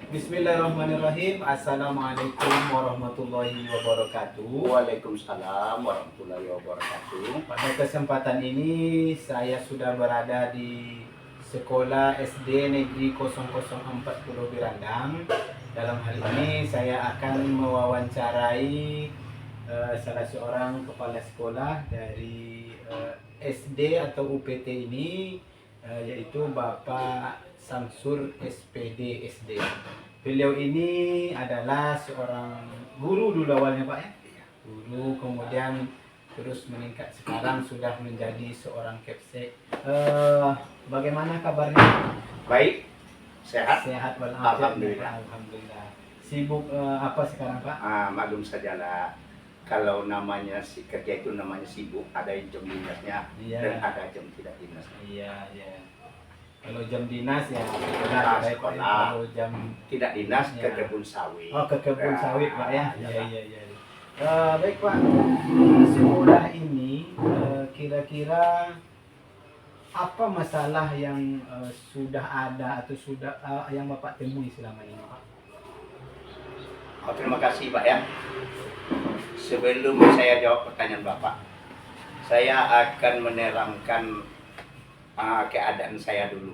Bismillahirrahmanirrahim. Assalamualaikum warahmatullahi wabarakatuh. Waalaikumsalam warahmatullahi wabarakatuh. Pada kesempatan ini saya sudah berada di Sekolah SD Negeri 0040 Birandang. Dalam hal ini saya akan mewawancarai salah seorang kepala sekolah dari SD atau UPT ini, yaitu Bapak Samsur SPD SD. Beliau ini adalah seorang guru dulu awalnya Pak ya. Guru, kemudian terus meningkat, sekarang sudah menjadi seorang kepsek. Bagaimana kabarnya? Baik, sehat. Sehat walafiat. Alhamdulillah. Alhamdulillah. Sibuk apa sekarang Pak? Maklum sajalah, kalau namanya si kerja itu namanya sibuk, ada jam dinasnya dan ada jam tidak dinasnya. Iya, iya. Kalau jam dinas ya Sekolah. Kalau jam Tidak dinas Ya. ke kebun sawit. ke kebun sawit Pak ya. Ya, Iya, Pak. iya, iya. Baik Pak, sekolah ini kira-kira apa masalah yang sudah ada atau sudah yang Bapak temui selama ini Pak? Terima kasih Pak ya. Sebelum saya jawab pertanyaan Bapak, saya akan menerangkan keadaan saya dulu.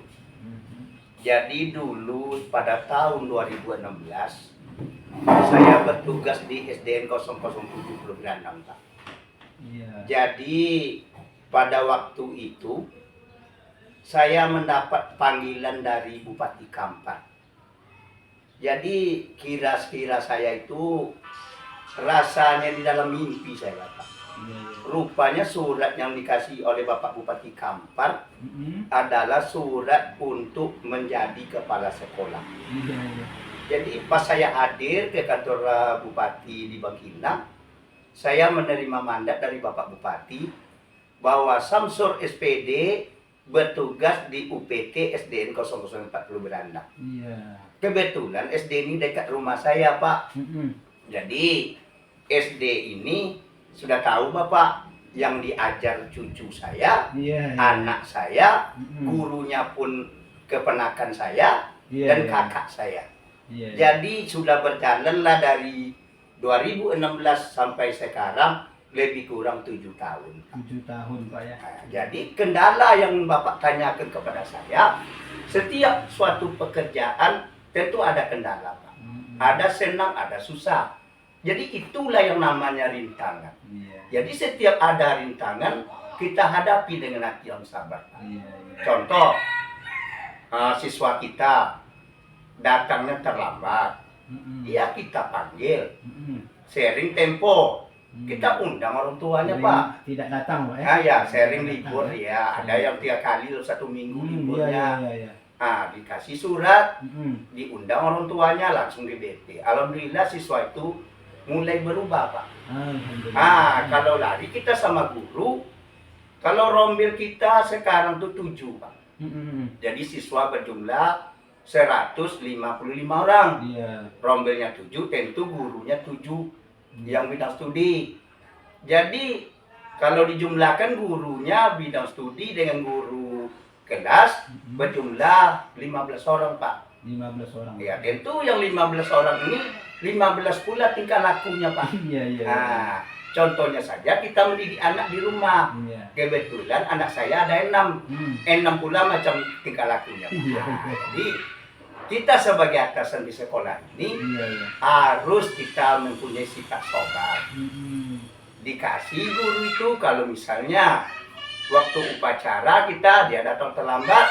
Jadi dulu pada tahun 2016 saya bertugas di SDN 0070 Birandang, Pak. Iya. Jadi pada waktu itu saya mendapat panggilan dari Bupati Kampar. Jadi kira-kira saya itu rasanya di dalam mimpi saya, Pak. Iya, iya. Rupanya surat yang dikasih oleh Bapak Bupati Kampar Mm-mm. adalah surat untuk menjadi kepala sekolah. Iya, iya. Jadi pas saya hadir ke kantor Bupati di Bangkinang, saya menerima mandat dari Bapak Bupati bahwa Samsur SPD bertugas di UPT SDN 0040 Birandang. Iya. Kebetulan SD ini dekat rumah saya, Pak. Mm-mm. Jadi SD ini sudah tahu Bapak, yang diajar cucu saya, Iya, iya. anak saya, Mm-mm. gurunya pun keponakan saya, Iya, dan iya. kakak saya. Iya, iya. Jadi sudah berjalanlah dari 2016 sampai sekarang lebih kurang 7 tahun. 7 tahun Pak ya. Nah, jadi kendala yang Bapak tanyakan kepada saya, setiap suatu pekerjaan tentu ada kendala, Pak. Mm-mm. Ada senang, ada susah. Jadi itulah yang namanya rintangan. Iya. Jadi setiap ada rintangan, kita hadapi dengan hati yang sabar, Pak. Iya, iya. Contoh, siswa kita datangnya terlambat, Mm-mm. ya kita panggil, Mm-mm. sharing tempo, Mm. kita undang orang tuanya, Sering Pak. tidak datang Pak ya. Ya, sharing Tidak libur datang, ya, ada yang 3 kali dalam 1 minggu Iya, liburnya. iya, iya. Dikasih surat, Mm-mm. diundang orang tuanya, langsung di BP. Alhamdulillah siswa itu mulai berubah, Pak. Alhamdulillah. Kalau lari kita sama guru, kalau rombel kita sekarang tuh 7, Pak. Mm-mm. Jadi siswa berjumlah 155 orang. Iya. Rombelnya 7, tentu gurunya 7 Hmm. yang bidang studi. Jadi kalau dijumlahkan gurunya bidang studi dengan guru kelas Mm-mm. berjumlah 15 orang, Pak. 15 orang. Ya, tentu yang 15 orang ini 15 pula tingkah lakunya, Pak. Iya, iya. Nah, contohnya saja kita mendidik anak di rumah. Iya. Kebetulan anak saya ada 6. Hmm. 6 pula macam tingkah lakunya, Pak. Iya. Jadi kita sebagai atasan di sekolah ini Iya, iya. harus kita mempunyai sifat sabar. Mm-mm. Dikasih guru itu kalau misalnya waktu upacara dia datang terlambat,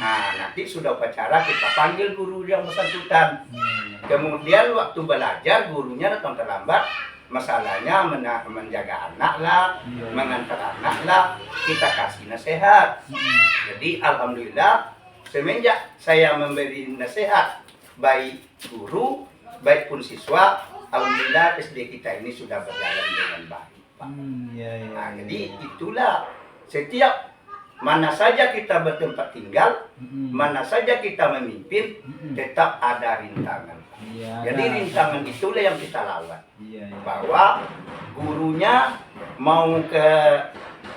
Hmm. nanti sudah upacara kita panggil guru yang bersangkutan. Iya, iya. Kemudian waktu belajar gurunya datang terlambat, masalahnya menjaga anak lah, Iya. mengantar anak lah, kita kasih nasihat. Mm-mm. Jadi alhamdulillah semenjak saya memberi nasihat baik guru, baik pun siswa, alhamdulillah SD kita ini sudah berjalan dengan baik, Pak. Iya, iya. Nah, jadi itulah setiap mana saja kita bertempat tinggal, Mm-mm. mana saja kita memimpin, Mm-mm. tetap ada rintangan. Iya. Jadi ada. rintangan itulah yang kita lawan. Iya, iya. Bahwa gurunya mau ke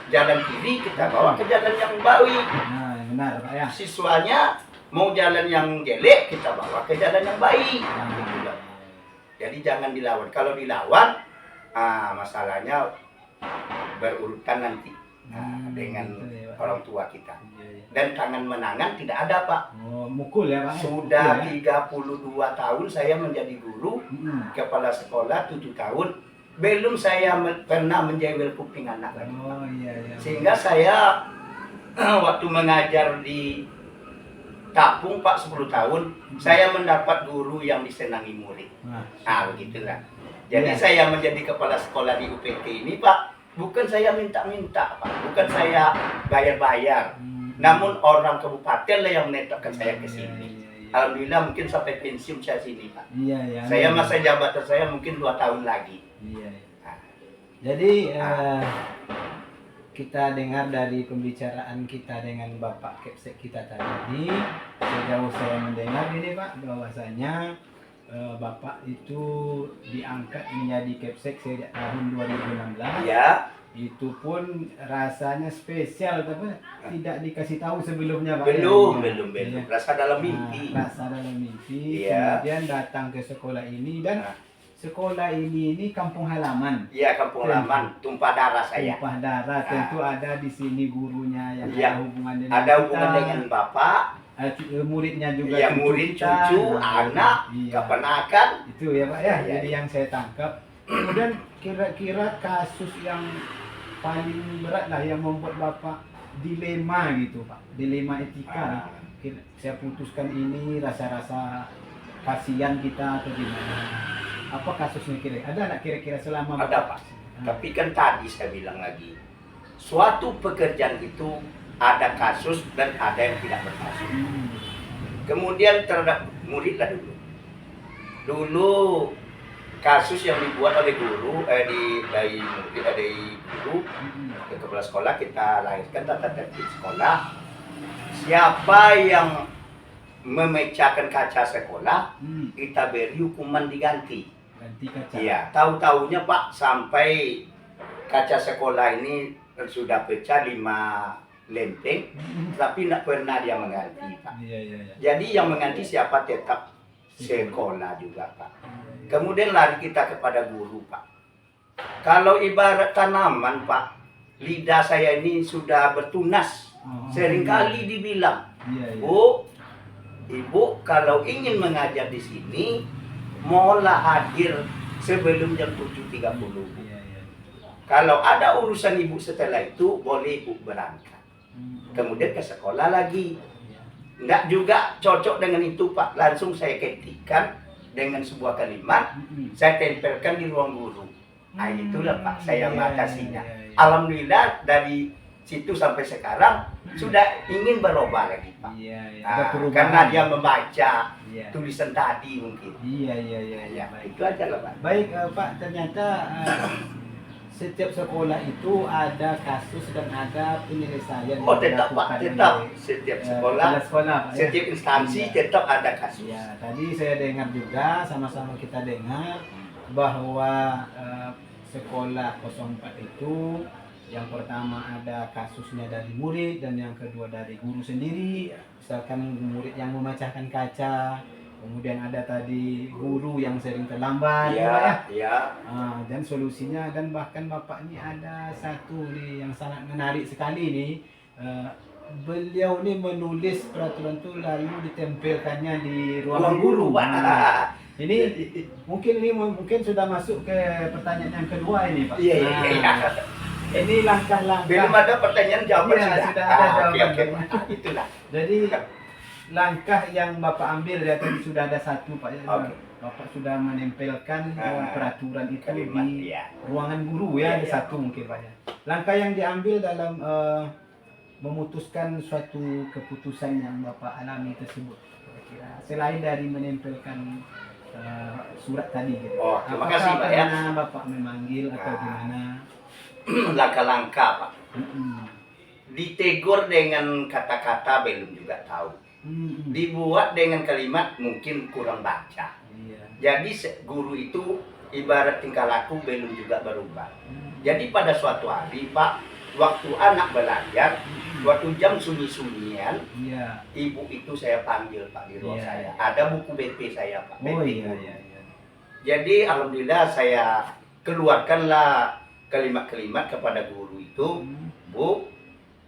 jalan kiri, kita bawa ke jalan yang baik. Nah, benar Pak ya. Siswanya Mau jalan yang jelek kita bawa ke jalan yang baik. Nah, gitu lah. Jadi jangan dilawan. Kalau dilawan, masalahnya berurutan nanti dengan gitu ya, Pak. orang tua kita. Iya, iya. Dan tangan menangan tidak ada, Pak. Oh, mukul ya, Pak? Sudah Mukul, 32 tahun saya menjadi guru, ya? kepala sekolah 7 tahun. Belum saya pernah menjewel kuping anak lagi. Oh, iya, iya. Sehingga saya waktu mengajar di Tapung, Pak, 10 tahun, saya mendapat guru yang disenangi murid. Nah, Begitulah. Jadi Iya. saya menjadi kepala sekolah di UPT ini, Pak, bukan saya minta-minta, Pak. Bukan saya bayar-bayar. Namun orang kabupaten lah yang menetapkan saya ke sini. Iya. Alhamdulillah mungkin sampai pensiun saya sini, Pak. Iya, iya. Saya masa jabatan saya mungkin 2 tahun lagi. Iya, iya. Nah, Jadi kita dengar dari pembicaraan kita dengan Bapak Kepsek kita tadi, sejauh saya mendengar ini Pak, bahwasanya Bapak itu diangkat menjadi Kepsek sejak tahun 2016. ya, Itu pun rasanya spesial, tapi tidak dikasih tahu sebelumnya Pak. belum. Iya. Rasa dalam mimpi. Rasa dalam mimpi. Iya. Kemudian datang ke sekolah ini dan Nah. sekolah ini kampung halaman. Iya, kampung halaman, tumpah darah saya. Tumpah darah, tentu ada di sini gurunya yang Iya. ada hubungan dengan Ada kita. hubungan dengan Bapak, Muridnya juga ya cucu murid, kita. cucu, Nah, anak, iya. keponakan. Itu ya Pak ya, Iya, jadi iya. yang saya tangkap. Kemudian kira-kira kasus yang paling berat lah yang membuat Bapak dilema gitu Pak, dilema etika nih. Saya putuskan ini rasa-rasa kasihan kita atau gimana? Apa kasusnya kira? Ada nggak kira-kira selama Ada, Pak. Tapi kan tadi saya bilang lagi, suatu pekerjaan itu ada kasus dan ada yang tidak berkasus. Kemudian terhadap murid lah dulu. Dulu kasus yang dibuat oleh guru, dari murid, dari guru ke kepala sekolah, kita lahirkan tata tertib sekolah. Siapa yang memecahkan kaca sekolah, kita beri hukuman diganti. Ganti kaca. Iya, tahu-tahunya Pak, sampai kaca sekolah ini sudah pecah 5 lempeng, tapi tidak pernah dia mengganti, Pak. Iya, iya, iya. Jadi yang mengganti siapa? Tetap sekolah juga, Pak. Kemudian lari kita kepada guru, Pak. Kalau ibarat tanaman, Pak, lidah saya ini sudah bertunas. Seringkali dibilang, Iya, iya. Bu, Ibu kalau ingin mengajar di sini, mohonlah hadir sebelum jam 7.30. Iya, iya. Kalau ada urusan Ibu setelah itu, boleh Ibu berangkat. Kemudian ke sekolah lagi. Enggak juga cocok dengan itu, Pak. Langsung saya ketikkan dengan sebuah kalimat, saya tempelkan di ruang guru. Nah, itulah Pak, saya mengatasinya. Alhamdulillah dari situ sampai sekarang sudah ingin berubah lagi, Pak. Iya, iya. Nah, Ada perubahan. karena dia membaca Iya. tulisan tadi mungkin. Iya, iya, iya, iya. Ya, Baik. itu aja lah, Pak. Baik, Pak, ternyata setiap sekolah itu ada kasus dan ada penyelesaian Oh, yang tetap, Pak, dilakukan tetap. oleh, Setiap kepala sekolah, sekolah, Pak, ya. setiap instansi Iya. tetap ada kasus. Ya, tadi saya dengar juga, sama-sama kita dengar bahwa sekolah 04 itu yang pertama ada kasusnya dari murid dan yang kedua dari guru sendiri. Misalkan murid yang memecahkan kaca, kemudian ada tadi guru yang sering terlambat, ya, Pak, ya. Ya. Dan solusinya, dan bahkan Bapak ini ada satu nih yang sangat menarik sekali nih. Beliau ini menulis peraturan itu lalu ditempelkannya di ruang guru. Pak. Ini mungkin sudah masuk ke pertanyaan yang kedua ini, Pak. Iya, iya, iya. Ini langkah-langkah. Belum ada pertanyaan jawaban Iya, sudah. sudah ada Oke, jawaban. oke. Itulah. Jadi langkah yang Bapak ambil ya tadi sudah ada satu, Pak. Ya. Oke. Bapak sudah menempelkan peraturan itu Kalimat, di iya. ruangan guru ya, ada Iya. satu mungkin, Pak. Ya. Langkah yang diambil dalam memutuskan suatu keputusan yang Bapak alami tersebut, kira-kira selain dari menempelkan surat tadi gitu. Oh, terima Apakah kasih, Pak, ya. pernah Bapak memanggil atau gimana? Langkah-langkah, Pak. Mm-mm. Ditegur dengan kata-kata belum juga tahu. Mm-mm. Dibuat dengan kalimat mungkin kurang baca. Iya. Jadi guru itu ibarat tingkah laku belum juga berubah. Jadi pada suatu hari, Pak, waktu anak belajar, waktu jam sunyi-sunyian, Iya. ibu itu saya panggil Pak di ruang Iya, saya. iya. Ada buku BP saya Pak. Oh BP iya guru. iya iya. Jadi alhamdulillah saya keluarkanlah kalimat-kalimat kepada guru itu, Bu,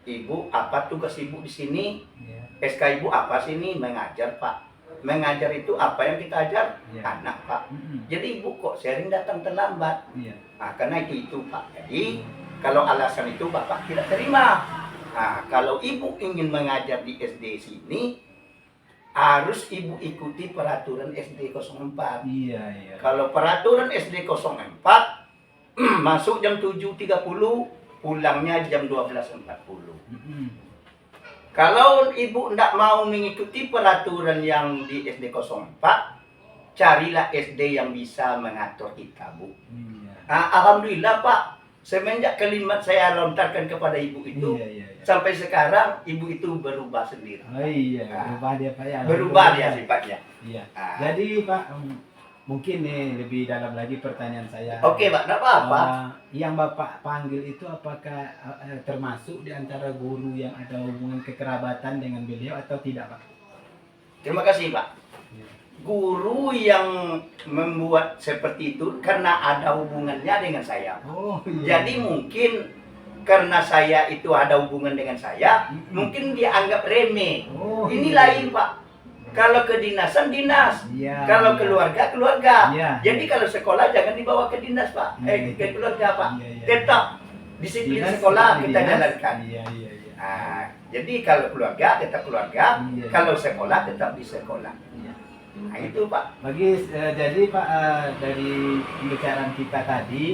Ibu apa tugas Ibu di sini? Iya. SK Ibu apa sih ini? Mengajar Pak. Mengajar itu apa yang kita ajar? Iya. Anak Pak. Mm-mm. Jadi Ibu kok sering datang terlambat? Iya. Nah, karena itu Pak. Jadi kalau alasan itu Bapak tidak terima. Nah, kalau Ibu ingin mengajar di SD sini, harus Ibu ikuti peraturan SD 04. Iya iya. Kalau peraturan SD 04, masuk jam 7.30, pulangnya jam 12.40. Mm-mm. Kalau Ibu tidak mau mengikuti peraturan yang di SD 04, carilah SD yang bisa mengatur kita, Bu. Iya. Nah, alhamdulillah Pak, semenjak kalimat saya lontarkan kepada Ibu itu, Iya iya iya. sampai sekarang Ibu itu berubah sendiri. Oh iya, berubah dia Pak ya. Berubah dia sifatnya. Iya. Ah. Jadi Pak, mungkin nih lebih dalam lagi pertanyaan saya. Oke Pak, tidak apa-apa. Yang Bapak panggil itu apakah termasuk di antara guru yang ada hubungan kekerabatan dengan beliau atau tidak Pak? Terima kasih Pak. Iya. Guru yang membuat seperti itu karena ada hubungannya dengan saya. Oh iya. Jadi mungkin karena saya itu ada hubungan dengan saya, mungkin dia anggap remeh. Oh, Ini iya. lain Pak. Kalau kedinasan dinas, Iya. kalau iya. keluarga keluarga. Iya. Jadi kalau sekolah jangan dibawa ke dinas Pak, Iya. ke keluarga Pak. Iya, iya. Tetap disiplin Dinas, sekolah di kita dinas. jalankan. Iya iya iya. Nah, jadi kalau keluarga tetap keluarga, Iya. kalau sekolah tetap di sekolah. Iya. Nah itu Pak. Jadi Pak, dari pembicaraan kita tadi,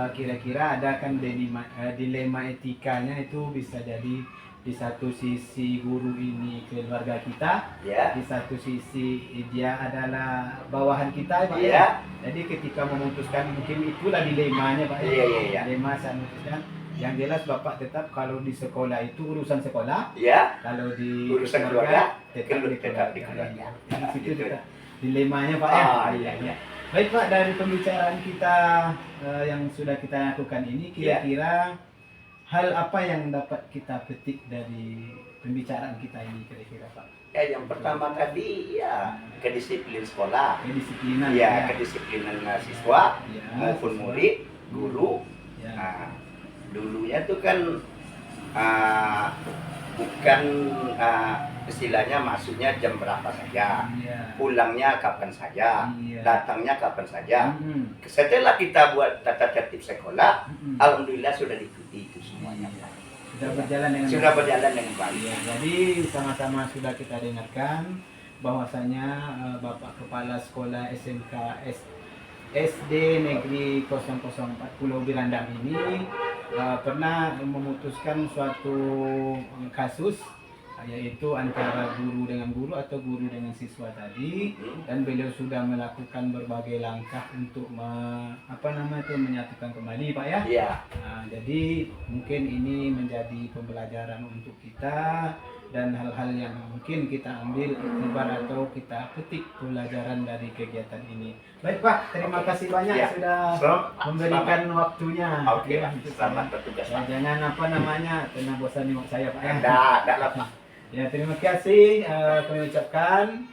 kira-kira ada kan dilema etikanya itu bisa jadi di satu sisi guru ini keluarga kita, Ya. di satu sisi dia adalah bawahan kita Pak. Iya. Jadi ketika memutuskan mungkin itulah dilemanya Pak. Iya, iya, iya. Dilema saya memutuskan. Yang jelas Bapak tetap kalau di sekolah itu urusan sekolah, Ya. kalau di Urusan keluarga, tetap di tetap di keluarga. keluarga. Jadi situ Gitu. kita dilemanya Pak ya. Ah, iya, iya. Baik Pak, dari pembicaraan kita yang sudah kita lakukan ini, kira-kira hal apa yang dapat kita petik dari pembicaraan kita ini kira-kira Pak? Ya, yang pertama tadi ya kedisiplinan sekolah. Kedisiplinan. Ya, kedisiplinan siswa Ya, maupun siswa. murid, guru. Ya. Nah, dulunya tuh kan bukan istilahnya masuknya jam berapa saja, Iya. pulangnya kapan saja, Iya. datangnya kapan saja. Mm-mm. Setelah kita buat tata tertib sekolah, Mm-mm. alhamdulillah sudah diikuti itu semuanya. Iya. Sudah berjalan dengan Sudah baik. berjalan dengan baik. Iya, jadi sama-sama sudah kita dengarkan bahwasanya Bapak Kepala Sekolah SMK SD Negeri 004 Pulau Birandang ini pernah memutuskan suatu kasus, yaitu antara guru dengan guru atau guru dengan siswa tadi, dan beliau sudah melakukan berbagai langkah untuk menyatukan kembali Pak ya. Iya. Nah, jadi mungkin ini menjadi pembelajaran untuk kita dan hal-hal yang mungkin kita ambil iktibar atau kita petik pelajaran dari kegiatan ini. Baik Pak, terima kasih banyak Ya. sudah memberikan waktunya. Oke, Ya, Pak. untuk Selamat saya. bertugas, Ya, Pak. jangan tenang bosan nengok saya Pak ya. Enggak lah, Pak. Ya, terima kasih kami ucapkan.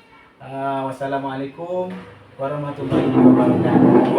Wassalamualaikum warahmatullahi wabarakatuh.